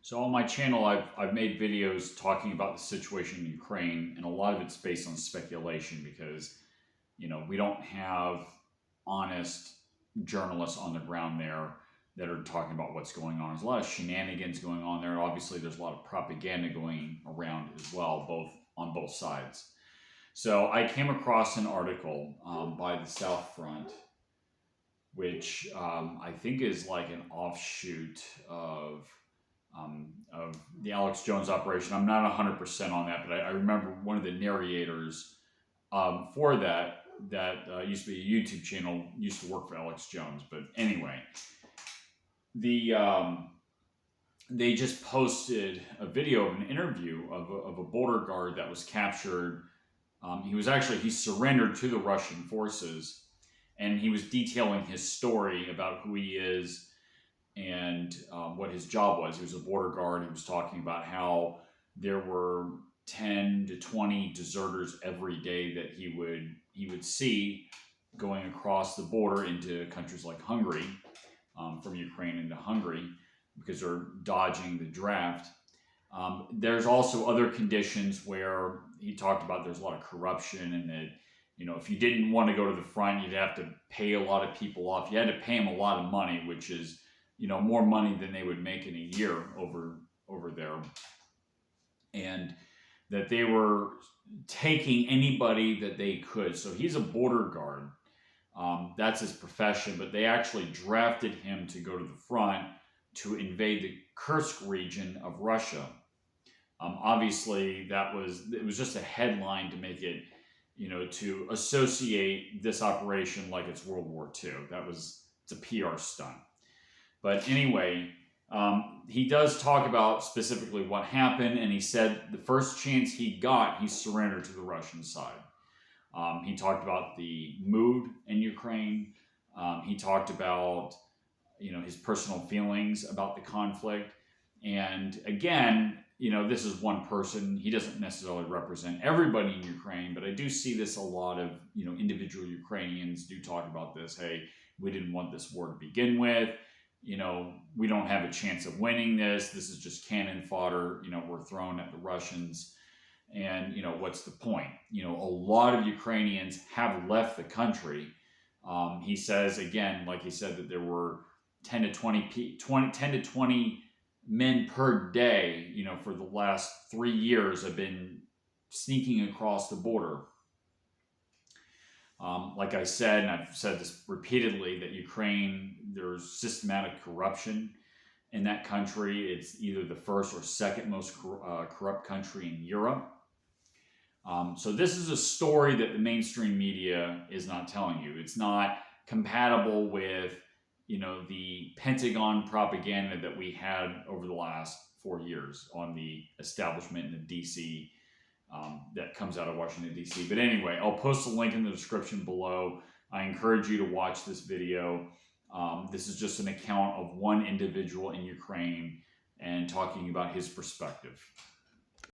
So on my channel, I've made videos talking about the situation in Ukraine, and a lot of it's based on speculation because, we don't have honest journalists on the ground there that are talking about what's going on. There's a lot of shenanigans going on there. Obviously, there's a lot of propaganda going around as well, on both sides. So I came across an article by the South Front, which I think is like an offshoot of the Alex Jones operation. I'm not 100% on that, but I remember one of the narrators for that used to be a YouTube channel, used to work for Alex Jones. But anyway, they just posted a video of an interview of a border guard that was captured. He surrendered to the Russian forces, and he was detailing his story about who he is and what his job was. He was a border guard. He was talking about how there were 10 to 20 deserters every day that he would see going across the border into countries like Hungary, from Ukraine into Hungary, because they're dodging the draft. There's also other conditions where he talked about there's a lot of corruption, and that, if you didn't want to go to the front, you'd have to pay a lot of people off. You had to pay them a lot of money, which is, more money than they would make in a year over there. And that they were taking anybody that they could. So he's a border guard. That's his profession, but they actually drafted him to go to the front to invade the Kursk region of Russia. Obviously, it was just a headline to make it, to associate this operation like it's World War II. It's a PR stunt. But anyway, he does talk about specifically what happened, and he said the first chance he got, he surrendered to the Russian side. He talked about the mood in Ukraine. He talked about, his personal feelings about the conflict. And again, this is one person. He doesn't necessarily represent everybody in Ukraine, but I do see this a lot of, individual Ukrainians do talk about this. Hey, we didn't want this war to begin with. We don't have a chance of winning this. This is just cannon fodder, we're thrown at the Russians. And, what's the point? A lot of Ukrainians have left the country. He says, again, like he said, that there were 10 to 20 men per day, for the last 3 years have been sneaking across the border. Like I said, and I've said this repeatedly, that Ukraine, there's systematic corruption in that country. It's either the first or second most corrupt country in Europe. So this is a story that the mainstream media is not telling you. It's not compatible with, the Pentagon propaganda that we had over the last 4 years on the establishment in the D.C. That comes out of Washington, D.C. But anyway, I'll post a link in the description below. I encourage you to watch this video. This is just an account of one individual in Ukraine and talking about his perspective.